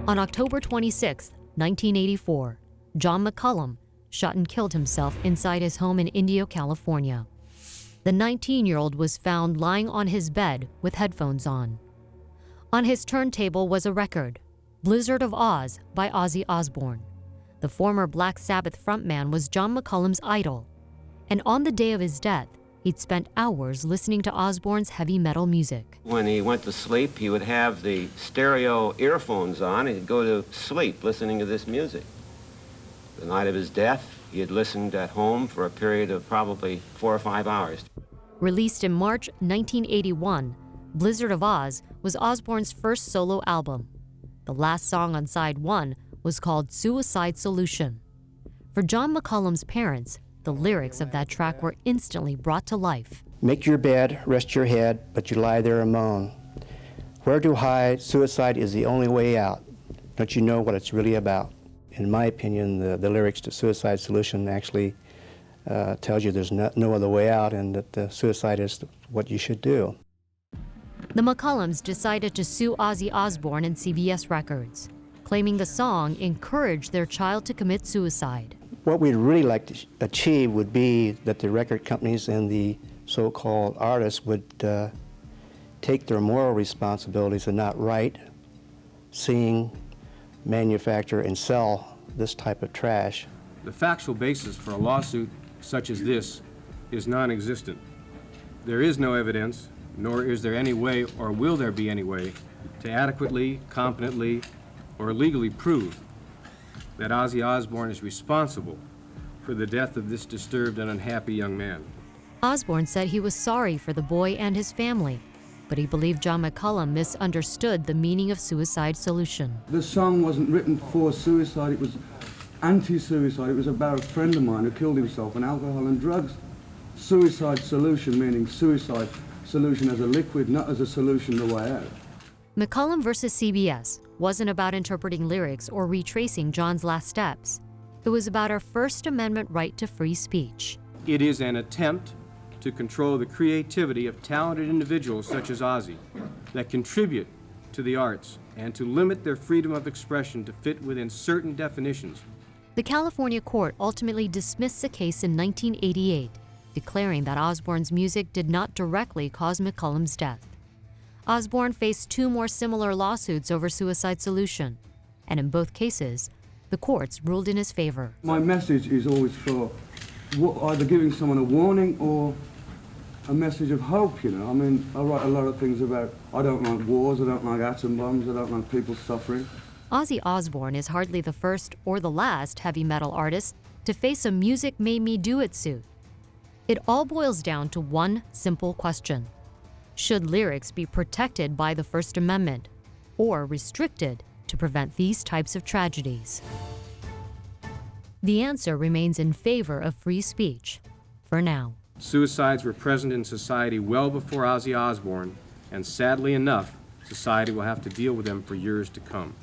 On October 26, 1984, John McCullum shot and killed himself inside his home in Indio, California. The 19-year-old was found lying on his bed with headphones on. On his turntable was a record, Blizzard of Oz by Ozzy Osbourne. The former Black Sabbath frontman was John McCullum's idol, and on the day of his death, he'd spent hours listening to Osbourne's heavy metal music. When he went to sleep, he would have the stereo earphones on, and he'd go to sleep listening to this music. The night of his death, he had listened at home for a period of probably 4 or 5 hours. Released in March 1981, Blizzard of Oz was Osbourne's first solo album. The last song on side 1 was called Suicide Solution. For John McCullum's parents, the lyrics of that track were instantly brought to life. Make your bed, rest your head, but you lie there and moan. Where to hide? Suicide is the only way out. Don't you know what it's really about? In my opinion, the lyrics to Suicide Solution actually tells you there's no other way out, and that suicide is what you should do. The McCullums decided to sue Ozzy Osbourne and CBS Records, claiming the song encouraged their child to commit suicide. What we'd really like to achieve would be that the record companies and the so-called artists would take their moral responsibilities and not write, sing, manufacture, and sell this type of trash. The factual basis for a lawsuit such as this is non-existent. There is no evidence, nor is there any way, or will there be any way, to adequately, competently, or legally prove that Ozzy Osbourne is responsible for the death of this disturbed and unhappy young man. Osbourne said he was sorry for the boy and his family, but he believed John McCullum misunderstood the meaning of Suicide Solution. The song wasn't written for suicide, it was anti-suicide. It was about a friend of mine who killed himself on alcohol and drugs. Suicide Solution, meaning suicide solution as a liquid, not as a solution the way out. McCullum versus CBS wasn't about interpreting lyrics or retracing John's last steps. It was about our First Amendment right to free speech. It is an attempt to control the creativity of talented individuals such as Ozzy that contribute to the arts and to limit their freedom of expression to fit within certain definitions. The California court ultimately dismissed the case in 1988, declaring that Osbourne's music did not directly cause McCullum's death. Osbourne faced 2 more similar lawsuits over Suicide Solution, and in both cases, the courts ruled in his favor. My message is always for either giving someone a warning or a message of hope, you know. I mean, I write a lot of things about, I don't like wars, I don't like atom bombs, I don't like people suffering. Ozzy Osbourne is hardly the first or the last heavy metal artist to face a music made me do it suit. It all boils down to one simple question. Should lyrics be protected by the First Amendment or restricted to prevent these types of tragedies? The answer remains in favor of free speech, for now. Suicides were present in society well before Ozzy Osbourne, and sadly enough, society will have to deal with them for years to come.